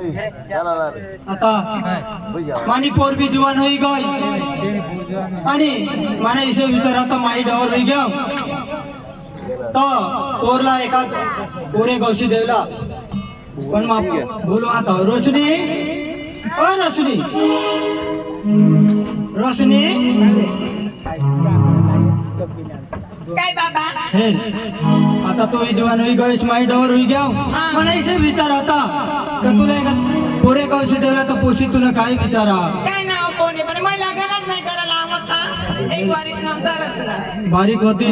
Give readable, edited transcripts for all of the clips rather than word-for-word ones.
आता मानी पोर भी जुवान होई गई आणि माने इसे विचार आता माई डवर होई गया तो पोरला एका पोरे गौशी देवला पण मा बोलो आता रोशनी ओ रोशनी रोशनी काय बाबा हे आता तो ही जवान होई गईस माई डवर होई गया मला इसे विचार आता का तुला एका पोरे गौशी देवला तर पोशी तुला काय विचारा काय नाव कोणी पण मला लग्नच नाही करायला आवडता एक वारीस नंतरच ना बारीक होती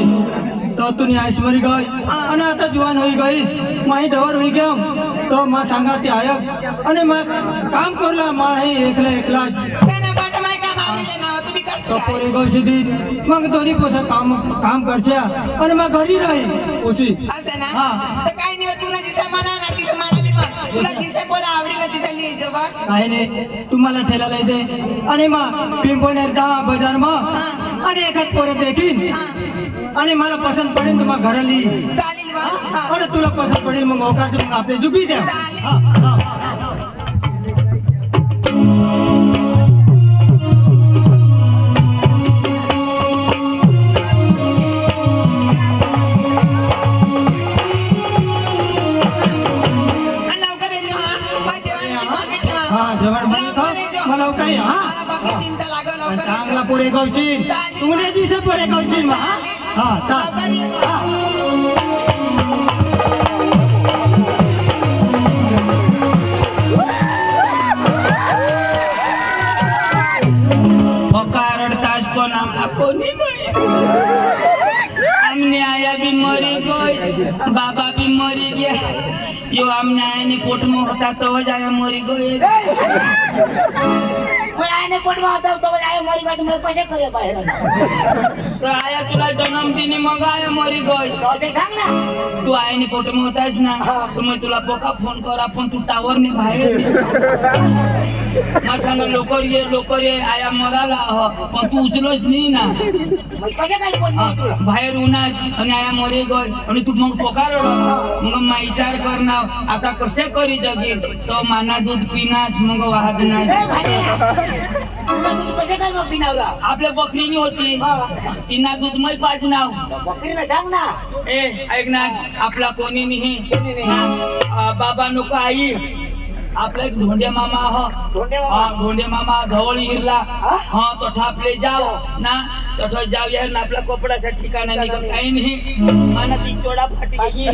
तो तू न्यायस मरी गई आणि आता जवान होई गईस माई डवर होई गया तो मा सांगा ते आयक आणि मा काम करला मा हे एकला एकला काय ना बाटा माय काम आवडले ना तुम्ही तो कसं पोरे गौशी दी मग दोन्ही पोसा काम करच्या आणि मग घरी राही पोशी असं ना हा. तर काही नाही तुला जिथं म्हणा ना तिथं मला बी म्हण तुला जिथं पण आवडीला तिथं लिहायचं बा काही नाही तुम्हाला ठेला दे आणि मग पिंपळनेर जा बाजार मग आणि एखाद पोरं देखील आणि मला पसंत पडेल तर मग घराली चालेल बा आणि तुला पसंत पडेल मग होकार मग आपले जुगी द्या लवकर येतो हा जेवण बाकी ठेवा हा जेवण मला काही हा मला बाकी चिंता लागल लवकर चांगला पोरे गवशील तुला दिसे पोरे गवशील मग हा लवकर ये रडतास पण आम्हाला कोणी नाही आमने आया भी मरी गई बाबा भी मरी गया यो आमने आया ने पोट में होता तो जाए मरी गई मैं आने कोण होता तो आयो मरी गई तुम्ही कसे करे बाहेर तो आया तुला जन्मदिनी मग आया मरी गई तो असे सांग ना तू आया ने पोट में होतास ना तो मैं तुला पोका फोन करा पण तू टावर ने बाहेर मग सांग लोकर ये आया मराला हो पण तू उचलोस नाही ना मग कसे काय कोण बाहेर उन्हास आणि आया मरी गई आणि तू मग पोकार मग मा विचार करणार आता कसे करी जगील तो माना दूध पिनास मग वाहत नाही कसे काय मग पिनावला आपल्या बकरीनी होती तिना दूध मै पाजनाव बकरीला सांग ना ए ऐक ना आपला कोणी नाही बाबा नको आई आपला एक धोंडे मामा धोंडे मामा धवळ हिरला हा तो ठापले जाओ ना तो जाऊ या ना आपला कपडाचा ठिकाणा निघत काही नाही माना ती चोडा फाटी गई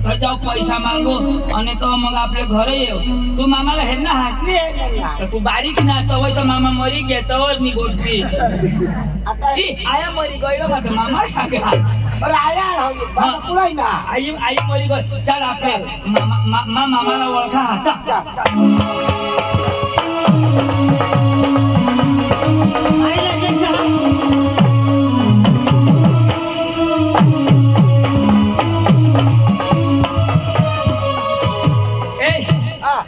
तो जाऊ पैसा मागो आणि तो मग आपले घर येऊ तू मामाला हे ना हास तू बारीक ना तवय तर मामा मरी गे तवच मी गोष्टी आता आया मरी गई माझा मामा सांगे अरे आया पुराय ना आई मरी गई चल आपले मामाला ओळखा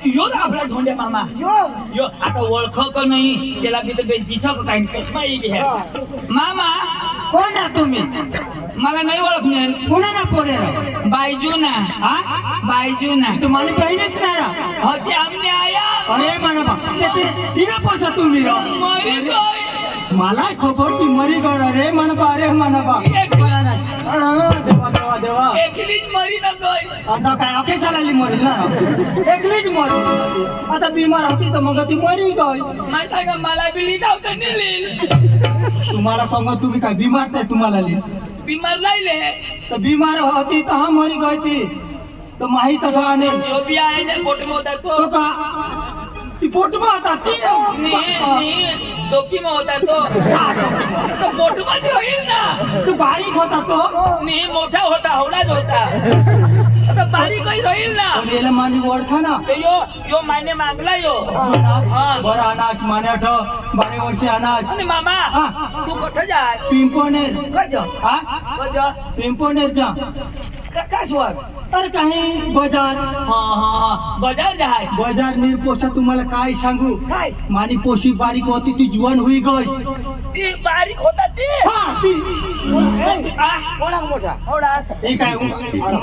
यो आपला ढोंडे मामा यो आता ओळख का नाही त्याला मी तर दिसक काय चष्मा घ्या मामा कोण आहे तुम्ही मला नाही ओळखणार कोणाला पोरे बायजू ना बायजू ना तुम्हाला बहीणच नाही रा हो ते आमने आया अरे म्हणा बा तिला पोसा तुम्ही रा मरी गई मला खबर ती मरी गड अरे म्हणा बा अरे म्हणा बा मला नाही देवा देवा देवा एकलीच मरी न गई आता काय अके चालली मरी ना एकलीच मरी आता बिमार होती तर मग ती मरी गई मला सांगा मला बी लिहित नेली तुम्हाला सांग तुम्ही काय बिमार नाही तुम्हाला लिहि बिमार राहिले तर बिमार होती तर हा मरी गई ती तर माहित आणे जो भी आहे ना पोट में होता तो का ती पोट में होता ती डोकी में होता तो पोट मध्ये होईल ना तू बारीक होता तो मी मोठा होता हवलाच होता आता बारीकही राहील ना याला मानी ओळखा ना तो यो माने मागला यो बरं अनाज माने 12 वर्ष अनाज आणि मामा तू कुठं जाय पिंपळनेर कज पिंपळनेर जा कासवर अरे काही बाजार बाजार जाय बाजार निर्पोषा तुम्हाला काय सांगू काय मानी पोशी बारीक होती ती जुवान होई गई ती बारीक होता ती हा ती होळाक मोठा हे काय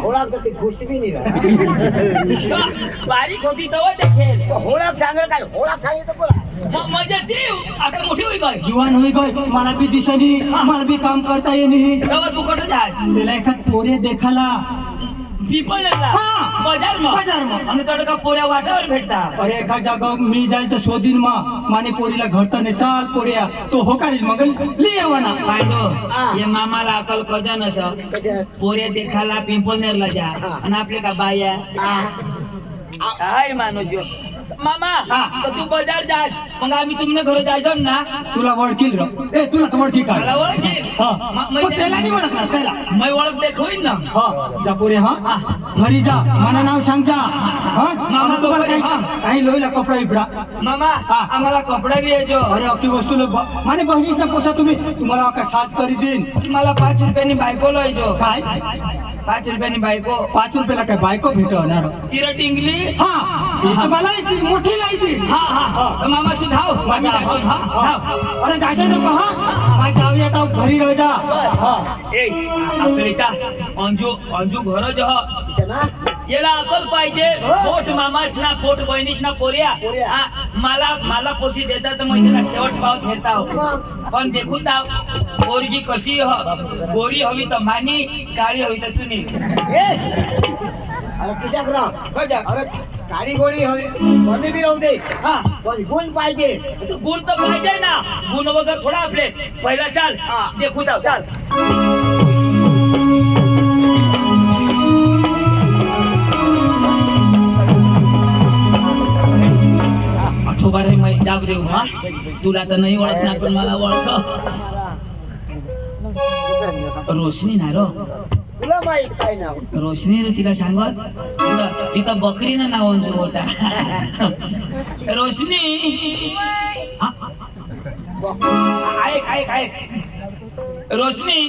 होळाक तर ते घुसबी नाही बारीक होती तेव्हा देखेल होळाक सांगेल काय होळाक सांगितलं बोला मजा ती आता मोठी होई काय जुवान होई गई मला बी दिसनी मला बी काम करता येणे तेव्हा तू कुठं जाय त्याला एखाद पोरे देखाला पिपळला हा. बाजार बाजारमा. आणि थोडं का पोऱ्या वाटावर भेटतात अरे एका जागा मी जाईल तर शोधीन माने पोरीला घरताने चाल पोऱ्या तो होकारील मग लियवना पांडो हा. ये मामाला अकल कजा नस कसं पोऱ्या देखाला पिंपळनेरला जा हा. आणि आपले का बाया काय माणूस ह्यो? मामा हा. तर तू बाजार जास मग आम्ही तुमने घर जायचं ना तुला वळखील र ए तुला तर वळखी काय मला ओळखी हा त्याला नाही ओळखणार त्याला मी ओळख देखवीन ना हा जा पोरे हा घरी जा मला नाव सांग जा हा मामा तुम्हाला काही काही लोईला कपडा इपडा मामा हा. आम्हाला कपडा लिहायचो अरे अख्खी वस्तू माने बहिणीचा पोसा तुम्ही तुम्हाला का साज करी देईन मला 5 रुपयांनी बायको लिहायचो काय 5 रुपयांनी बायको 5 रुपयाला काय बायको भेटवणार तिला टिंगली हा ती तुम्हाला एक मोठी लाई देईन हा हा तर मामा तू धाव आम्ही जातो. हा, धाव. अरे जायचं नको हा माझ्या गावी आता घरी रह जा हा ए आपलीचा अंजू घर जह ना याला अकल पाहिजे पोट मामास ना पोट बहिणीस ना पोऱ्या पोऱ्या. हा, मला पोशी देतात तर मग त्याला शेवट पाव घेता पण देखून दाव पोरगी कशी गोरी हवी तर मानी काळी हवी तर तुनी अरे किशाक राव बघा. अरे काळी गोळी हवी कोणी बी राहू दे हा पण गुण पाहिजे गुण तर पाहिजे ना गुण वगैरे थोडा आपले पहिला चाल हा. देखू दाव चाल आठवबार आहे मी दाब देऊ हा तुला तर नाही ओळखणार पण मला ओळख रोशनी ना रो तुला माहित काय नाव रोशनी रे तिला सांगत तिथं बकरीनं नाव अंजू होता रोशनी हा, ऐक रोशनी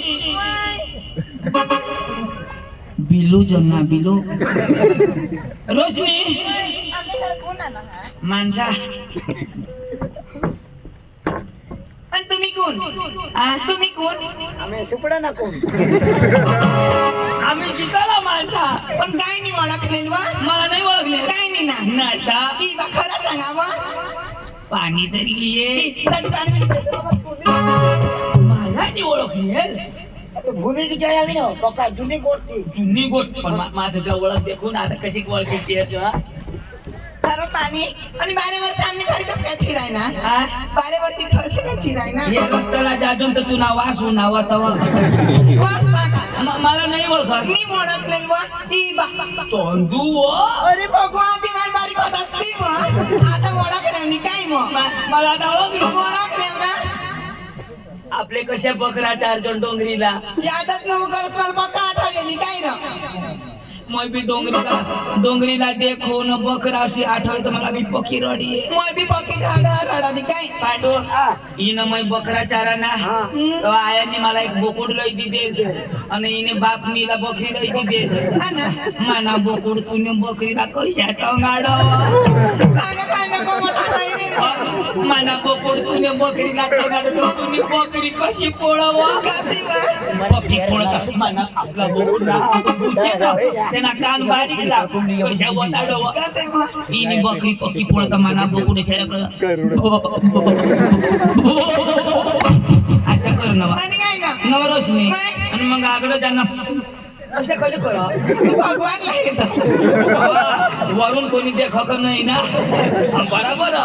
बिलू जन्ना बिलू रोशनी माणसा आणि तुम्ही कोण तुम्ही कोण आम्ही सुपडा ना कोण आम्ही जिंकाला माणसा पण काय नाही ओळखलेल वा मला नाही ओळखले काय नाही ना नाशा ती बा खरं सांगावा पाणी तरी ये मला मला नाही ओळखली गुन्हेची काय आम्ही ना बघा जुनी गोष्टी जुनी गोष्ट पण माझं तुला ओळख देखून आता कशी ओळखीची आहे तुला खरं पाणी आणि बारेवर सामने खरी कसं काय फिराय ना हा? बारेवरती खरं काय फिराय ना हे रस्त्याला जाजून तर तू नाव वासू नावा तवा वाचता का मला नाही ओळखत मी ओळखलेल वा ती बा चंदू अरे भगवान ती माझी बारीक होत असती मग आता ओळखले मी काय मग मला आता ओळखलं ओळखले ना आपले कशा बकरा 4 जण डोंगरीला यादच नको करत मला पक्का आठवले काय ना मैं भी डोंगरीला देखून बकरा अशी आठवली तर मला बी पकी रडी मग बी पक्की रडादी काय पांडू हिनं मै बकरा चारा ना तर आयानी मला एक बोकुड लई दिदे आणि हिने बापनीला बकरी लई दिदे हा ना माना बोकुड तुम्ही बकरीला कशा कंगाडो सांगा काय नको मोठा काय रे माना बोकुड तुम्ही बकरीला कंगाडो तुम्ही बकरी कशी पोळवा कशी बा पक्की पोळतात माना आपला बोकुड ना पूछे ना त्यांना कान बारीक ला कशा वताडो कसे मग हिने बकरी पक्की पोळता माना बोकुड इशारा कर असं कर नवा आणि काय ना नवरोशनी आणि मग आगडं त्यांना असं कसं करा भगवान लागेल वरून कोणी देख नाही ना बरोबर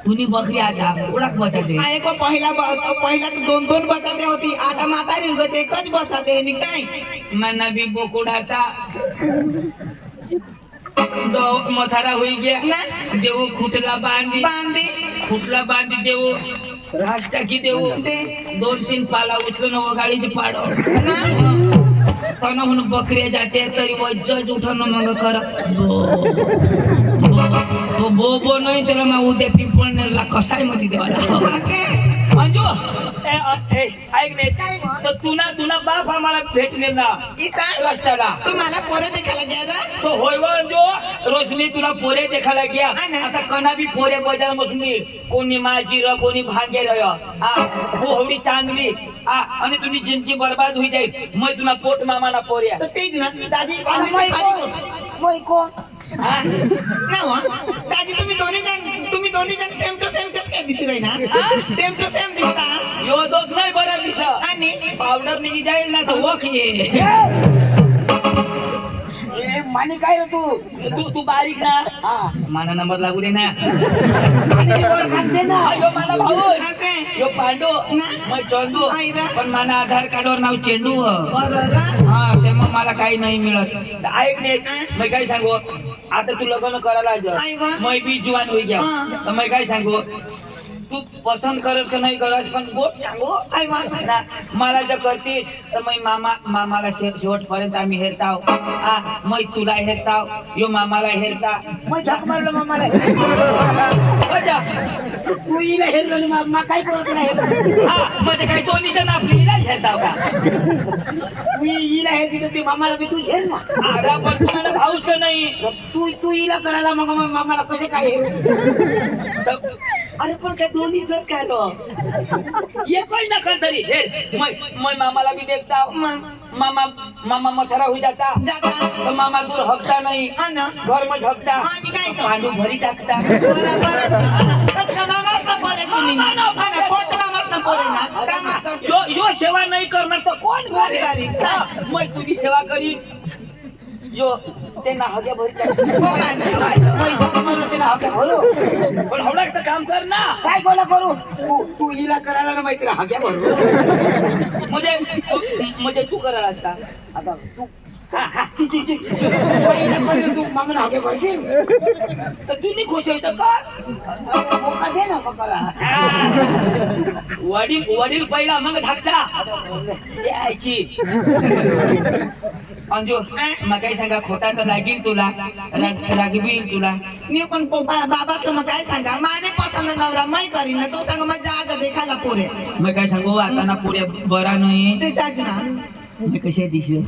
तुम्ही बकरी आता उडक बचाते एक पहिला तर 2-2 बचाते होती आता म्हातारी उगत एकच बचाते आणि काय मना बी बोकुड आता मथारा होई गया ना देऊ खुटला बांधी खुटला बांधी देऊ राज टाकी देऊ ते 2-3 पाला उचलून वगाळीची पाडो ना तन म्हणून बकऱ्या जाते तरी वज्जच उठण मग कर तो बो नाही त्याला मग उद्या पिंपळनेरला कसाय मध्ये देवाला असे अंजू ऐक नाही तर तुना बाप आम्हाला भेटले ना ईसा रस्त्याला तू मला पोरं देखायला द्या रे तो होय व अंजू रोशनी तुला पोरे देखायला गया हा ना. आता कना भी पोरे बजार बसून दे कोणी माझी र कोणी भांगे रह हो होडी चांगली आणि तुझी जिंदगी बर्बाद होई जाईल मैं तुला पोट मामाना पोऱ्या तर तेच ना दाजी चांगली सारी कोण हा? ना हो दाजी तुम्ही दोन्ही जण सेम टू सेम कसं काय दिसू राही ना सेम टू सेम दिसता यो दोघ नाही बरा दिस आणि पावडर निघी जाईल ना तर वख ये ए मानी काय रे तू तू बारीक ना हा मला नंबर लागू दे ना मानी वर सांगते ना यो मला भाऊ असे यो पांडू ना. मग चंदू आई रा. पण मला आधार कार्डवर नाव चेंडू बरोबर हा ते मग मला काही नाही मिळत तर ऐक ने मी काय सांगू आता तू लग्न करायला आई वा. मैं बी जुवान होई गया हा. तर मैं काय सांगू तू पसंत करस का नाही करस पण गोट सांगू आई वा ना मला जर करतीस तर मी मामाला शेवटपर्यंत आम्ही हेरताव मी तुला हेरताव यो मामाला हेरता मग झक मारलं मामाला कजा तू इला हेरलो आणि मा काय करत नाही म्हणजे काही दोन्ही जण आपली इलाज हेरताव का तू इला हेरची तर ते मामाला बी तू हेर ना अरे पण तुम्हाला भाऊस का नाही तू इला करायला मग मामाला कसे काय हेर तर- अरे पण काय दोन्ही जण काय लो ये कोई ना कर तरी हे मैं मामाला भी देखता मग मामा मथरा हो जाता जाता तो मामा दूर हकता नहीं हा ना घर में झकता आणि काय कर? पांडू भरी टाकता बरोबर का मामाच ना पोरे तुम्ही ना हा ना पोट मामाच ना पोरे ना कामात करतो यो सेवा नहीं करणार तर कोण कोण करी? मैं तुझी सेवा करी यो ते ना हगे भरी टाकता हो का ना? मग झक मारलं त्याला हक्या भरू पण हवडा तर काम कर ना काय गोला करू तू इला करायला ना माहिती हक्या भरू म्हणजे तू करायला असता आता तू तू मामाला हक्या भरशील तर तू नाही खुश होईल का मोका दे ना मोकाला वडील पहिला मग धाकटा यायची अंजू मग काही सांगा खोटा तर लागील तुला रागवील तुला मी पण बाबाचं मग काय सांगा माने पसंत नवरा मै करीन ना तो सांग मग जा देखायला पोरे मग काय सांगू आता ना पुढे बरा नाही ते साज ना मी कशा दिसू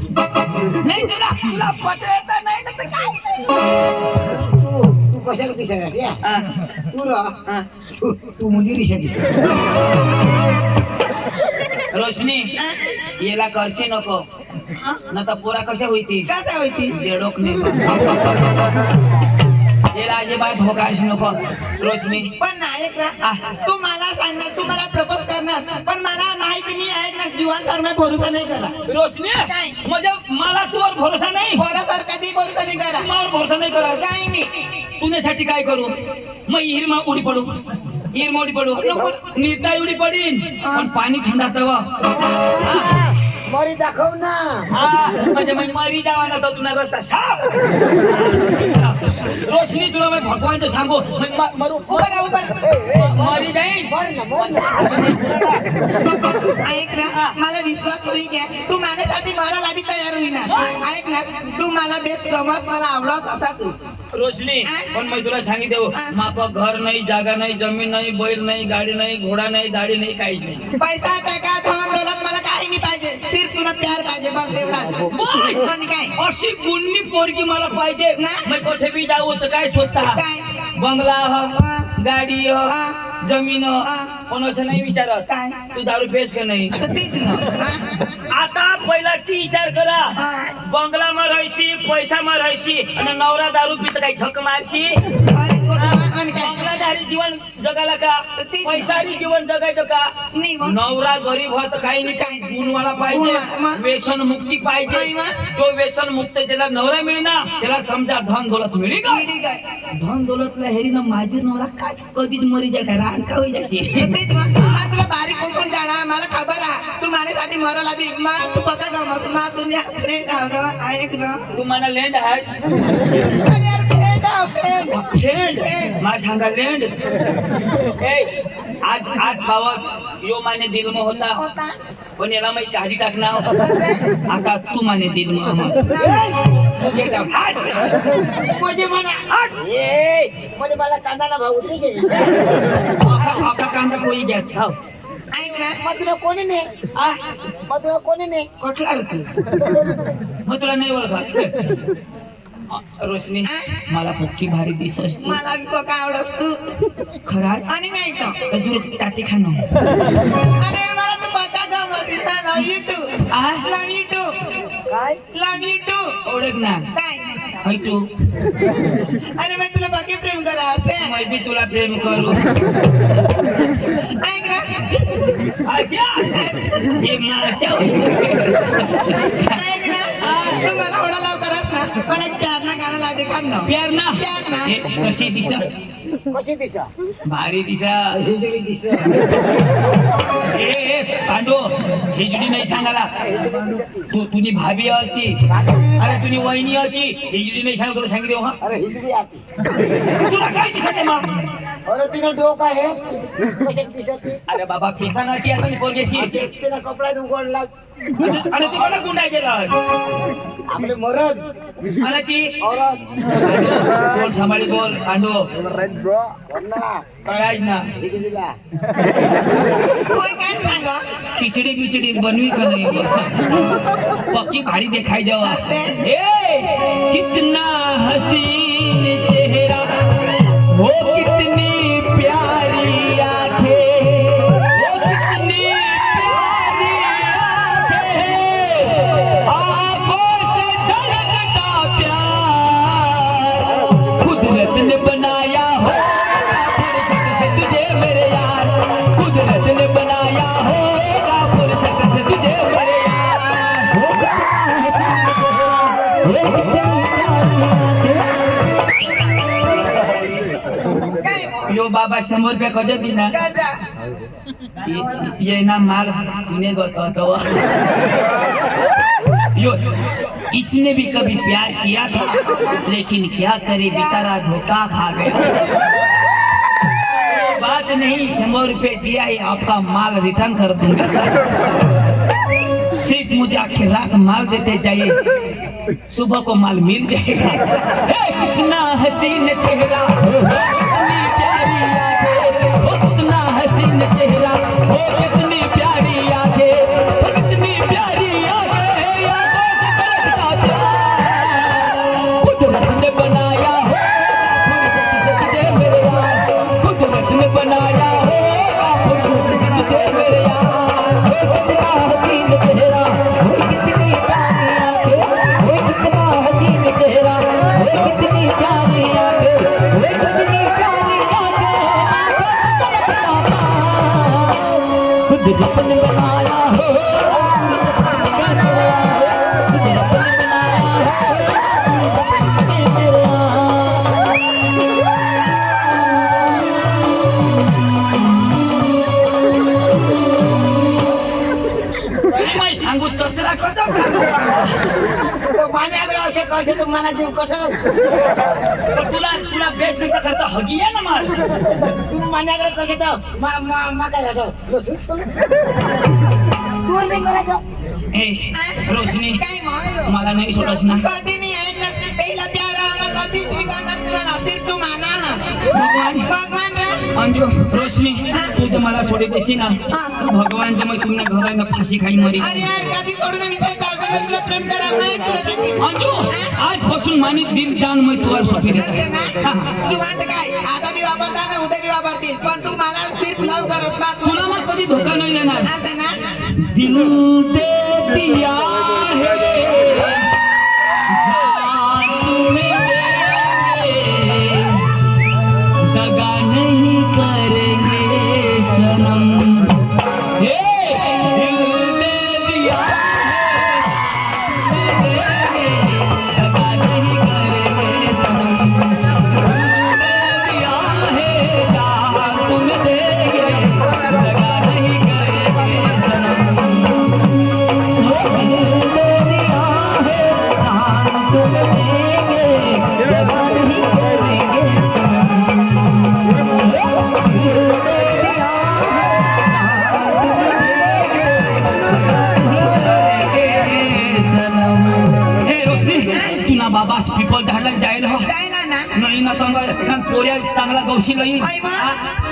नाही तुला पटत नाही ना तर काय नाही. तू कशाला दिसायला हा, तू रा हा. तू मुंदी रिशा दिस रोशनी याला करशी नको न तर पोरा कशा होती कसा होती देडोक नाही याला अजिबात होकाश नको रोशनी पण नायक ना तू मला सांगणार तू मला प्रपोज करणार पण मला माहिती नाही आहे ना जीवांसारखा भरोसा नाही करा रोशनी काय? म्हणजे मला तुवर भरोसा नाही पोरासार कधी भरोसा नाही करा मावर भरोसा नाही करा काही नाही तुझ्यासाठी काय करू मग हिरमा उडी पडू हिरमा उडी पडू नको. निर्दय उडी पडीन पण पाणी थंड तवा मरी दाखव ना म्हणजे मग मरी जावा ना तर तुला रस्ता साफ रोशनी तुला मी भगवानचं सांगू मग मरू मरी जाईन ऐक ना मला विश्वास होई घ्या तू माझ्यासाठी मारायला बी तयार होईना ऐक ना तू मला बेस्ट गमस मला आवडत असा तू रोशनी पण मी तुला सांगितलं माप घर नाही जागा नाही जमीन नाही बैल नाही गाडी नाही घोडा नाही दाढी नाही काहीच नाही पैसा टका धन दौलत मला काही नाही पाहिजे सिर्फ तुला प्यार पाहिजे बस एवढाच आणि काय अशी गुन्नी पोरगी मला पाहिजे ना? मी कुठे बी जाऊ तर काय स्वतः काय बंगला हो हा. गाडी हो हा. जमीन हो हा. पण असं नाही विचारत काय तू दारू पेश का नाही तर तीच ना हा? आता पहिला ती विचार करा हा. बंगला मा राहशी पैसा मा राहशी आणि नवरा दारू पित काही झक मारशी अरे गोठवा आणि काय बंगलाधारी जीवन जगाला का ती- पैसारी जीवन जगायचं का नाही मग नवरा गरीब होत काही नाही काही गुणवाला गुणवाला, पाहिजे मग? व्यसन मुक्ती पाहिजे नाही मग? जो व्यसन मुक्त ज्याला नवरा मिळणार त्याला समजा धन दौलत मिळी का मिळी काय धन दौलतला हेरीनं माझी नवरा काय कधीच मरी जाईल काय रान का होई जाशी तर तीच मग हा तुला बारीक कोसून जाणार मला खबर आहे तू माझ्यासाठी मरायला बी मला तू बघा गमस मा तुझ्या ऐक ना तुम्हाला लँड आहे अरे यार फ्रेंड आहे, फ्रेंड. फ्रेंड मा सांगा लँड ए आज पावत यो माने दिल में होता होता पण याला मी काढी टाकणार असे? आता तू माने दिल में हमस नाही. एकदम हाट म्हणजे मला म्हणजे मला कांदा भाऊ ठीक आका कांदा कोई घेत हो ऐक ना मग तुला कोणी नाही मग तुला कोणी नाही कुठला रे तू मग तुला नाही ओळखत रोशनी मला पक्की भारी दिसस तू मला बी पका आवडस तू खराच आणि नाही तर तर तुला चाटी खाणं अरे मला तू पका गमत लव यू टू आ? लव यू टू काय लव यू टू ओळख ना काय होय तू अरे मी तुला बाकी प्रेम करा असे मैं भी तुला प्रेम करू ऐक ना आशा हे माशा होईल. ऐक ना तू मला एवढा लाव करस ना मला एक प्यार ना गाणं लाव दे खाणं प्यार ना प्यार ना. हे कशी दिसा कशी दिसा भारी दिसा हिजडी दिस ए पांडू हिजडी नाही सांगाला तू तुझी भाभी असती अरे तुझी वहिनी होती हिजडी नाही सांग तुला सांगितले हो अरे हिजडी आती तुला काय दिसते मग अरे तिने डोक आहे कशी दिसती अरे बाबा पेसा नसती आता पोरगेशी तिला कपडा उघडला अरे तू कोणा गुंडाय गेला आपले मरद अरे ती औरत बोल सांभाळी बोल पांडू वरना कळायच ना हिजडीला होय काय सांगा खिचडी बिचडी बनवी का नाही पक्की भारी दिखाई जावा ए कितना हसीन चेहरा वो कितनी प्यारी आंखें वो कितनी प्यारी आंखें आंखों से झलकता प्यार कुदरत ने बनाया होगा फुर्सत से तुझे मेरे यार कुदरत ने बनाया होगा फुर्सत से तुझे मेरे यार यो बाबा 100 रुपया कजो दिना गाजा ये ना माल तूने तो यो इसने भी कभी प्यार किया था लेकिन क्या करे बेचारा धोखा खा गया बात नहीं 100 रुपये दिया ही आपका माल रिटर्न कर दूंगा सिर्फ मुझे आखिर रात माल देते जाइए सुबह को माल मिल जाएगा हे, कितना हसीन चेहरा कितनी प्यारी आंखें वो कितना हसीन चेहरा वो कितनी प्यारी आंखें वो कितनी प्यारी आंखें यादों से बरसता प्यार कुदरत ने बनाया होगा फुर्सत से तुझे मेरे यार कुदरत ने बनाया होगा फुर्सत से तुझे मेरे यार वो कितना हसीन चेहरा वो कितनी प्यारी आंखें वो कितना हसीन चेहरा वो कितनी प्यारी आंखें वो कितनी प्यारी आंखें कुदरत ने बनाया कुदरत ने बनाया सांगू चचरा कसा तो पाण्याकडे असे कसे तू मना जीव कसं तुला तुला बेस्ट नका करता हगी आहे ना मार तू मान्याकडे कसे तर मा काय झालं लसूण सोड तू नाही करायचं ए रोशनी काय मग मला नाही सोडस ना कधी नाही ऐक ना पहिला प्यार आला कधी श्रीकांत तुला नासिर तू माना भगवान भगवान रे अंजू रोशनी तू तर मला सोडे देशी ना भगवानच्या मग तुमने घरानं फाशी खाई मरी अरे यार कधी सोडून विसरायचं अगं मी तुला प्रेम करा मैं तुला सांगेन अंजू आजपासून मानी दिल जान मैं तुझ्यावर सोपी असं देते ना तू म्हणते काय आता मी वापरता ना उद्या मी वापरतील पण तू मला सिर्फ लव करत ना तुला मग कधी धोका नाही देणार असं ना दिल दे दिया है जान तुम्हें देंगे दगा नहीं करेंगे सनम हे दिल दे दिया है दगा नहीं करेंगे सनम दिल दे दिया है जान तुम्हें देंगे दगा नहीं करेंगे सनम ना नाही ना तर पोऱ्या चांगला गवशील येईल आई बा.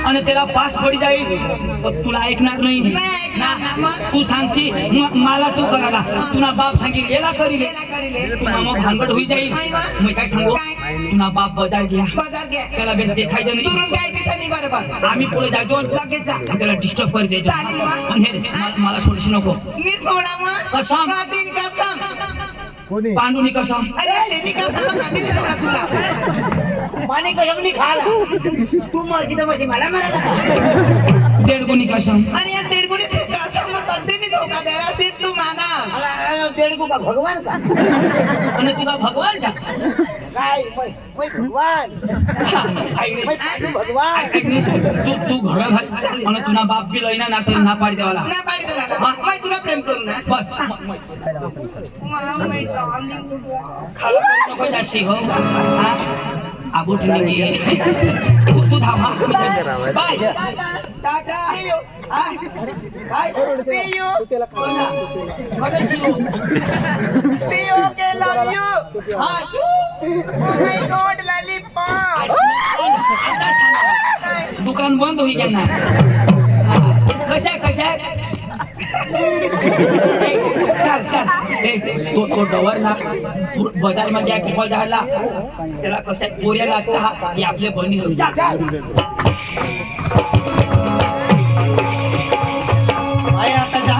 आणि त्याला पास पडी जाईल तर तुला ऐकणार नाही नाही ऐकणार ना मग तू सांगशी मला तू करायला तुला बाप सांगेल याला करील गेला करीले तुला मग भानगड होई जाईल आई बा. मी काय सांगू काय? तुला बाप बाजार घ्या बाजार घ्या त्याला बेस देखायचं नाही दुरून काय दिसानी बरोबर आम्ही पुढे जायचो लगेच जा त्याला डिस्टर्ब कर द्यायचो चालेल बा. पण हे मला सोडशी नको मी सोडा मग कसम. कातीन कसम पांडुनी कसम अरे त्यांनी कसम कातीन सोडा तुला पाणी कशाने खाला तू मशी तर मशी मला मारा का डेढ़ गुनी कसम अरे यार डेढ़ गुनी तू कसम मग कधी धोका दे रहा सिर्फ तू माना देडगू का भगवान का आणि तुला भगवान का काय मैं भगवान मैं साधू भगवान तू घोडा घाल आणि तुला बाप बी लईना ना तर ना पाडी देवाला ना पाडी दे मला मैं तुला प्रेम करू ना बस मला मैं डार्लिंग खाला करू नको जाशी हो हा आबूट निघे तू धाव हा bye tata See you. Bye See you. कटे Shiv See you. Okay, love you. हा Oh my God, lollipop. दुकान बंद होई गेला कशा चल चल तो डवर ना बाजार में गया किपल झाडला त्याला कशा पोऱ्या लागता हे आपले बनी होईल आहे आता जा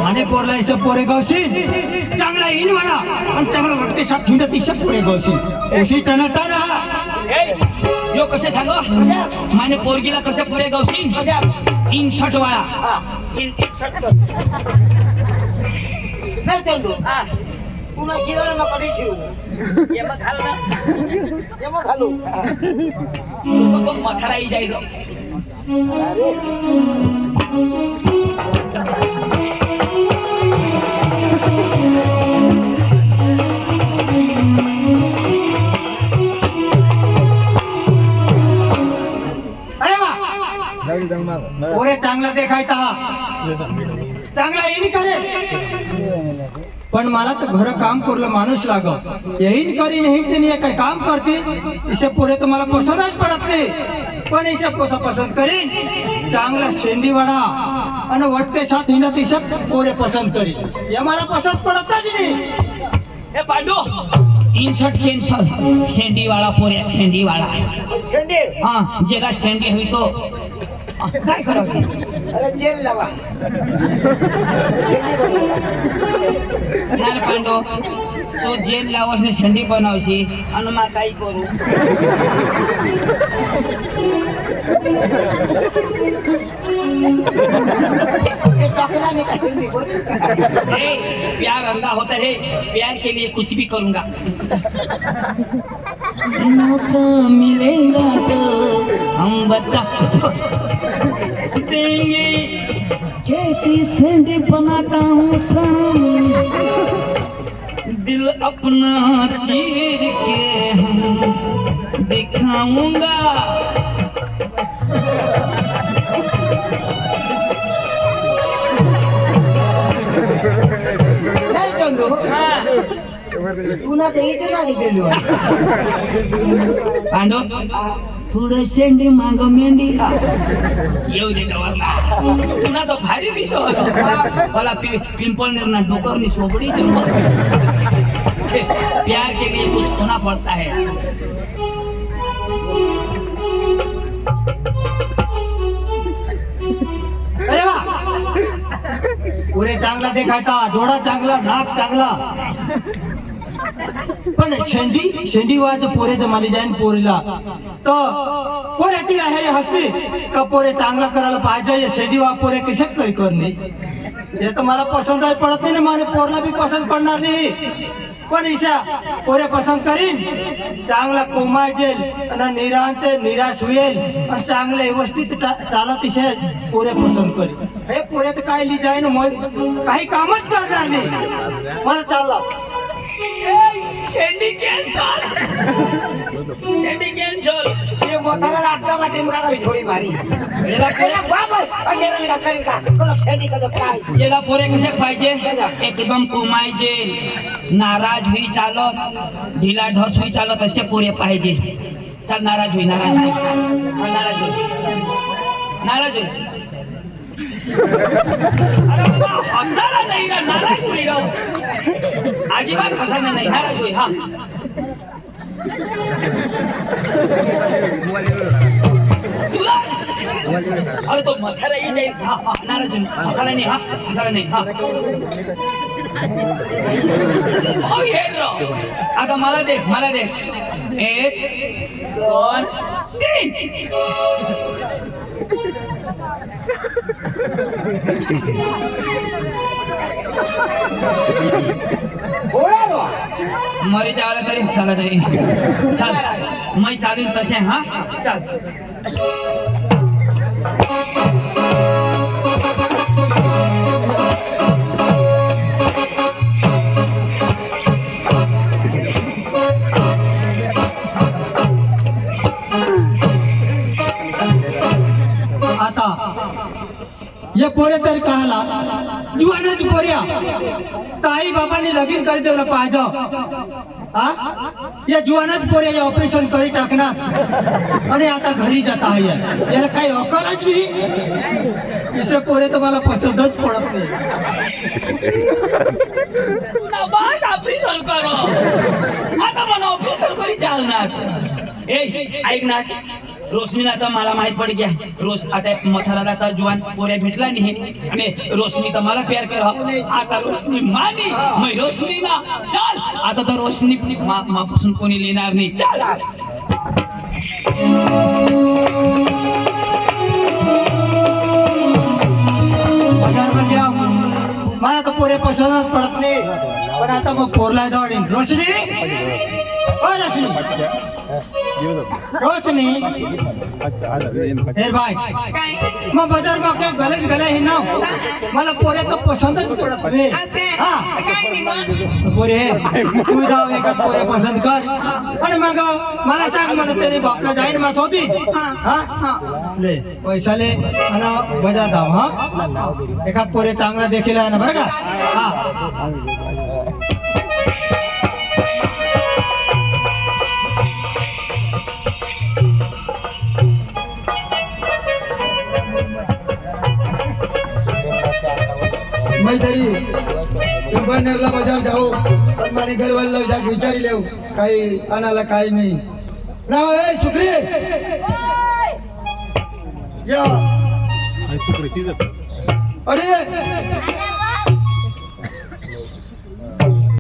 आणि पोरला इशे पोरे गवशील चांगला येईन मला आणि चांगला वाटते साथ हिंडत इशे पोरे गवशील उशी टनाटा रहा यो कसे सांगो माने पोरगीला कसे पोरे गवशील इन शर्ट वाला इन शर्ट नाही चालतो पुन्हा शिवला ना कडे शिव ये मग घाल ना ये मग घालू तो मथारा ही जाईल अरे अरे वा पोरे चांगला देखायचा चांगला येईन करे पण मला तर घर काम करलं माणूस लागत येईन करीन हिंडते काय काम करते इसे पोरे तर मला पसंतच पडत नाही पण इसे पोसा पसंत करीन चांगला शेंडीवाडा आणि वटते साथ हिंडत इसे पोरे पसंत करीन हे मला पसंत पडतच नाही ए पांडू इन शर्ट कैंसल शेंडी वाला पोरे शेंडी वाला शेंडे हाँ जेला शेंडी हुई तो काय करायचं अरे जेल लावा शेंडे बनवा नाही पांडू तू जेल लावस ने शेंडी बनवशी आणि मग काय करू ते टाकला नाही का शेंडे बोल प्यार अंधा होता है प्यार के लिए कुछ भी करूंगा मौका मिलेगा तो हम बता देंगे कैसी सेंडी बनाता हूँ दिल अपना चीर के दिखाऊंगा नाही चंदू पुन्हा ते इथे ना दिलेलो पांडू थोडं शेंडी माग मेंढी येऊ दे डवरला तुला तो भारी दिसो मला पिंपल ना डोकर सोबड़ी प्यार के लिए कुछ होना पड़ता है अरे वा पुरे चांगला देखायचा डोळा चांगला नाक चांगला पण शेंडी वाज पोरे जमाली जाईन पोरीला तर पोऱ्याची आहे हसते का पोरे चांगला करायला पाहिजे हे शेंडी वा पोरे कशा काही करणे हे तर मला पसंत पडत नाही ना मला पोरला बी पसंत पडणार नाही पण ईशा पोरे पसंत करीन चांगला कोमाजेल आणि निरांत निराश होईल आणि चांगले व्यवस्थित चालत इशे पोरे पसंत करीन हे पोरे तर काय लिहि जाईन मग काही कामच करणार नाही मला चालला शेंडी कॅन्सल शेंडी कॅन्सल ते मोतारा रातला वाटे मुका करी छोडी मारी याला त्याला बाप असे रंग करी का तो शेती कदो काय याला पोरे कसे पाहिजे एकदम कुमायचे नाराज होई चालत ढिला ढस होई चालत असे पोरे पाहिजे चल नाराज होई नाराज होई अरे बाबा हसायला नाही ना नाराज होई राव अजिबात हसायला नाही नाराज होई हा तुला अरे तो मथारा येईल जाईल हा हा नाराज होई हसायला नाही हा हसायला नाही हा ओ हे राव आता मला दे 1 2 3 ओळालो मरी जावला तरी हसायला तरी चल मैं चालीन तसे हा चल आता या पोरे तरी कहाला जुवानाची पोऱ्या ताई बाबांनी लगीन करी देवलं पाहिजे हा या जुवानाच पोऱ्या या ऑपरेशन करी टाकणार आणि आता घरी जात आहे याला काही अकलच नाही इसे पोरे तर मला पसंतच पडत नाही नवाश ऑपरेशन करो आता मला ऑपरेशन करी चालणार ए ऐक ना रोशनी आता मला माहित पड गया रोश आता मथाराला आता जुवान पोऱ्या भेटला नाही आणि रोशनी तर मला प्यार कर आता रोशनी मानी मैं रोशनी ना चल आता तर रोशनी मापासून कोणी लेणार नाही चल बाजारमध्ये मला तर पोरे पसंतच पडत नाही पण आता मग पोरला दौडीन रोशनी ओ रोशनी हे भाई काय मग बाजार में क्या गलत गला है ना मला पोरे तो पसंतच पडत नाही असे हा काय नाही मग पोरे तू जाऊ एका पोरे पसंत कर आणि मग मला सांग मला तेरे बापला जाईन मग होती हा हा हा ले पैसा ले आणि बाजार धाव हा एखाद पोरे चांगला देखील आहे ना बरं का हा मैं तरी कंपनीला बाजार जाऊ पण माझे घरवाला जाग विचारी लेऊ काही आणायला काही नाही ना ए सुखरी या अरे